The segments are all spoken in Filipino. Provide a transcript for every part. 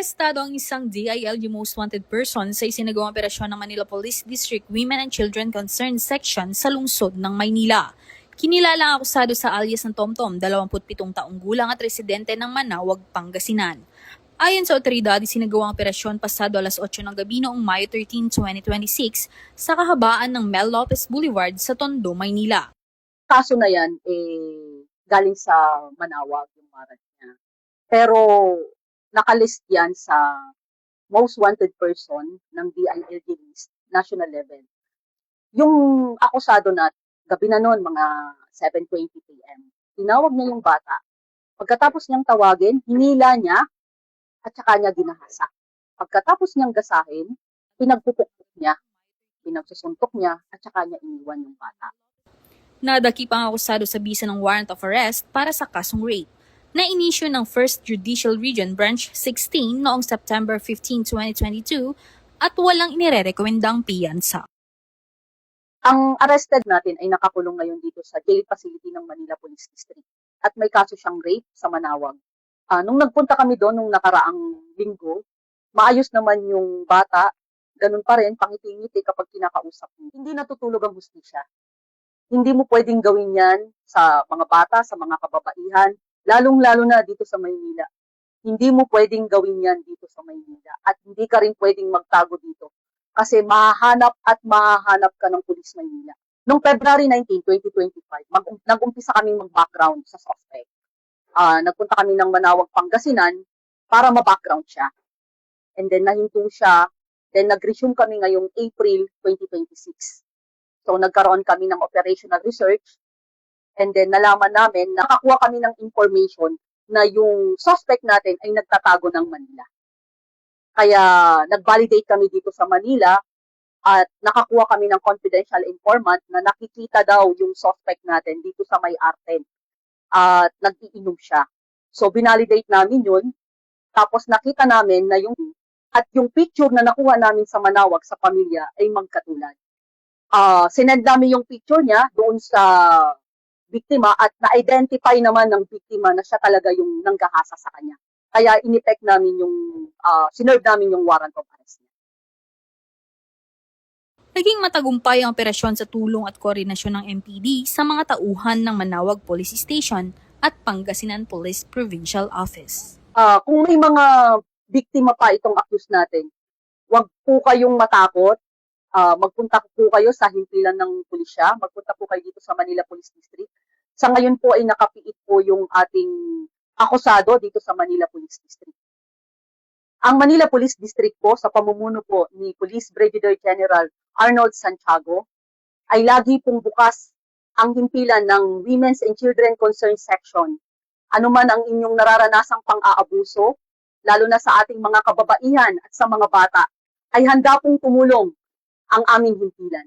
Arestado ang isang DILG Most Wanted person sa isinagawang operasyon ng Manila Police District Women and Children Concerned Section sa lungsod ng Maynila. Kinilala ang akusado sa alias ng Tomtom, 27 taong gulang at residente ng Manawag, Pangasinan. Ayon sa otoridad, isinagawang operasyon pasado alas 8 ng gabi noong Mayo 13, 2026 sa kahabaan ng Mel Lopez Boulevard sa Tondo, Maynila. Kaso na yan, galing sa Manawag yung warrant niya. Pero nakalist yan sa most wanted person ng DILG list, national level. Yung akusado na, gabi na noon, mga 7:20 p.m., tinawag niya yung bata. Pagkatapos niyang tawagin, hinila niya at saka niya ginahasa. Pagkatapos niyang gasahin, pinagpupukpok niya, pinagsusuntok niya at saka niya iniwan yung bata. Nadakip ang akusado sa bisa ng warrant of arrest para sa kasong rape na inisyu ng 1st Judicial Region Branch 16 noong September 15, 2022 at walang inirerekomendang piyansa. Ang arrested natin ay nakakulong ngayon dito sa jail facility ng Manila Police District at may kaso siyang rape sa Manawag. Nung nagpunta kami doon nung nakaraang linggo, maayos naman yung bata, ganun pa rin, pangiti-ngiti kapag kinakausap mo. Hindi natutulog ang hustisya. Hindi mo pwedeng gawin yan sa mga bata, sa mga kababaihan, lalong-lalo na dito sa Maynila. Hindi mo pwedeng gawin yan dito sa Maynila at hindi ka rin pwedeng magtago dito kasi mahahanap ka ng Pulis Maynila. Noong February 19, 2025, nag-umpisa kaming mag-background sa suspect. Nagpunta kami ng Manawag, Pangasinan para ma-background siya. And then nahinto siya, then nag-resume kami ngayong April 2026. So nagkaroon kami ng operational research. And then nalaman namin, nakakuha kami ng information na yung suspect natin ay nagtatago ng Manila. Kaya nag-validate kami dito sa Manila at nakakuha kami ng confidential informant na nakikita daw yung suspect natin dito sa May Arten at nag-iinom siya. So binalidate namin yun, tapos nakita namin na yung picture na nakuha namin sa Manawag sa pamilya ay magkatulad. Sinend namin yung picture niya doon sa biktima at na-identify naman ng biktima na siya talaga yung nanggahasa sa kanya. Kaya in-effect namin sinerve namin yung warrant of arrest niya. Naging matagumpay ang operasyon sa tulong at koordinasyon ng MPD sa mga tauhan ng Manawag Police Station at Pangasinan Police Provincial Office. Kung may mga biktima pa itong accused natin, huwag po kayong matakot. Magpunta po kayo sa himpilan ng pulisya, magpunta po kayo dito sa Manila Police District. Sa ngayon po ay nakapiit po yung ating akusado dito sa Manila Police District. Ang Manila Police District po sa pamumuno po ni Police Brigadier General Arnold Santiago ay lagi pong bukas ang himpilan ng Women's and Children Concerned Section. Ano man ang inyong nararanasang pang-aabuso, lalo na sa ating mga kababaihan at sa mga bata, ay handa pong tumulong ang aming himpilan.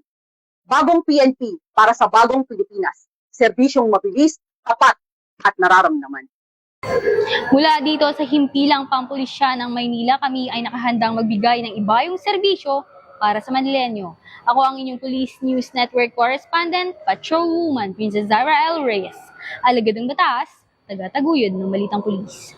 Bagong PNP para sa bagong Pilipinas. Serbisyong mabilis, tapat at nararamdaman. Mula dito sa himpilang pampulisya ng Maynila, kami ay nakahandang magbigay ng ibayong serbisyo para sa Manilenyo. Ako ang inyong Police News Network Correspondent, Patrolwoman Princess Zara L. Reyes. Alagad ng batas, taga-taguyod ng Balitang Pulis.